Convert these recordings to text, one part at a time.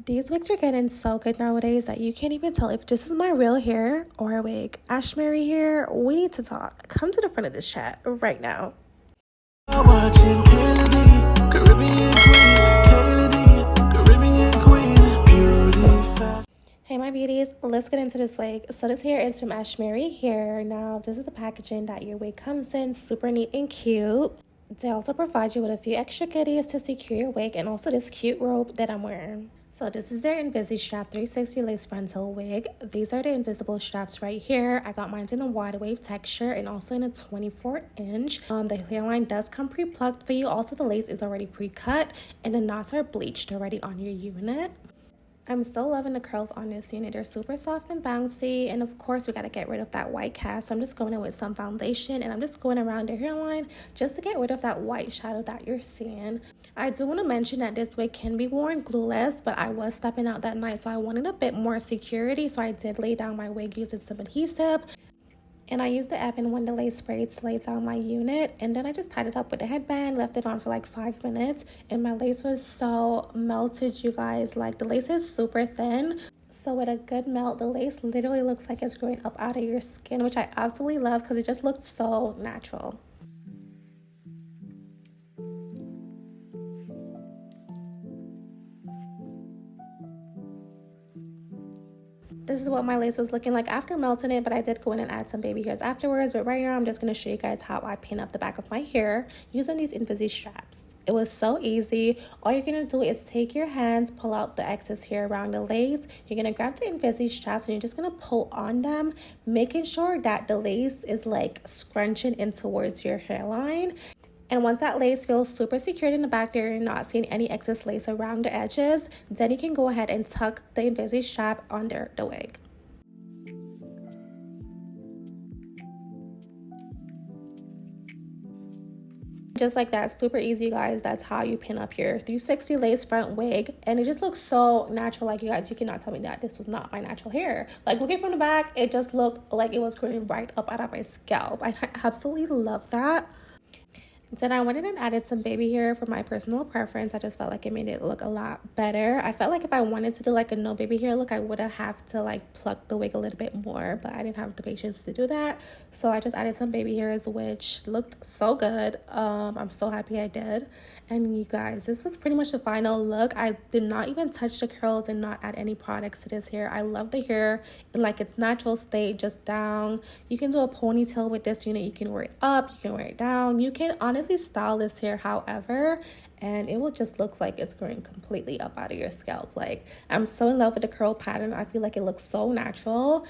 These wigs are getting so good nowadays that you can't even tell if this is my real hair or a wig. Ashimary here, we need to talk. Come to the front of this chat right now. Watching Kayladeebookings, Caribbean Queen, Kayladeebookings, Caribbean Queen, beauty. Hey my beauties, let's get into this wig. So this hair is from Ashimary hair. Now this is the packaging that your wig comes in, super neat and cute. They also provide you with a few extra goodies to secure your wig and also this cute robe that I'm wearing. So this is their Invisi Strap 360 lace frontal wig. These are the invisible straps right here. I got mine in a Waterwave texture and also in a 24-inch. The hairline does come pre-plucked for you. Also the lace is already pre-cut and the knots are bleached already on your unit. I'm still loving the curls on this unit. They're super soft and bouncy. And of course, we got to get rid of that white cast. So I'm just going in with some foundation and I'm just going around the hairline just to get rid of that white shadow that you're seeing. I do want to mention that this wig can be worn glueless, but I was stepping out that night, so I wanted a bit more security. So I did lay down my wig using some adhesive. And I used the Ebin Window Lace spray to lace down my unit. And then I just tied it up with a headband, left it on for like 5 minutes. And my lace was so melted, you guys. Like, the lace is super thin. So with a good melt, the lace literally looks like it's growing up out of your skin, which I absolutely love because it just looked so natural. This is what my lace was looking like after melting it, but I did go in and add some baby hairs afterwards. But right now, I'm just going to show you guys how I pin up the back of my hair using these Invisi straps. It was so easy. All you're going to do is take your hands, pull out the excess hair around the lace. You're going to grab the Invisi straps and you're just going to pull on them, making sure that the lace is like scrunching in towards your hairline. And once that lace feels super secured in the back there, you're not seeing any excess lace around the edges, then you can go ahead and tuck the Invisi strap under the wig. Just like that, super easy, guys. That's how you pin up your 360 lace front wig, and it just looks so natural. Like, you guys, you cannot tell me that this was not my natural hair. Like, looking from the back, it just looked like it was growing right up out of my scalp. I absolutely love that. Then I went in and added some baby hair for my personal preference. I just felt like it made it look a lot better. I felt like if I wanted to do like a no baby hair look, I would have to like pluck the wig a little bit more, but I didn't have the patience to do that. So I just added some baby hairs, which looked so good. I'm so happy I did. And you guys, this was pretty much the final look. I did not even touch the curls and not add any products to this hair. I love the hair in like its natural state, just down. You can do a ponytail with this unit. You can wear it up, you can wear it down. You can honestly style this hair however, and it will just look like it's growing completely up out of your scalp. Like, I'm so in love with the curl pattern. I feel like it looks so natural.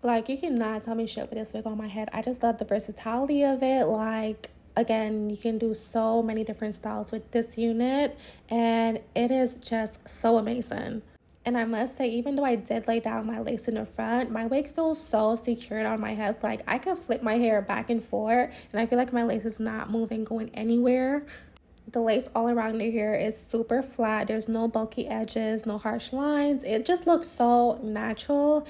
Like, you cannot tell me shit with this wig on my head. I just love the versatility of it. Like, again, you can do so many different styles with this unit, and it is just so amazing. And I must say, even though I did lay down my lace in the front, my wig feels so secured on my head. Like, I can flip my hair back and forth, and I feel like my lace is not moving, going anywhere. The lace all around the hair is super flat. There's no bulky edges, no harsh lines. It just looks so natural.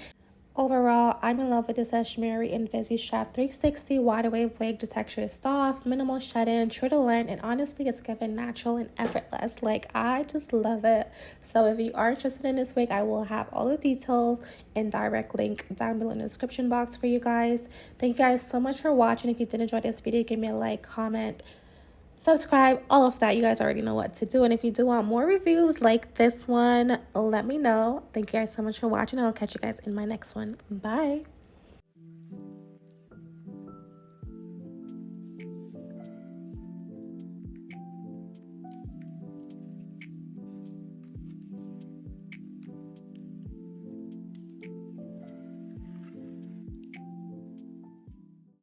Overall, I'm in love with this Ashimary Invisi Strap 360 Waterwave wig. The texture is soft, minimal shut-in, true to length, and honestly, it's given natural and effortless. Like, I just love it. So if you are interested in this wig, I will have all the details and direct link down below in the description box for you guys. Thank you guys so much for watching. If you did enjoy this video, give me a like, comment, subscribe, all of that. You guys already know what to do. And if you do want more reviews like this one, let me know. Thank you guys so much for watching. I'll catch you guys in my next one. Bye.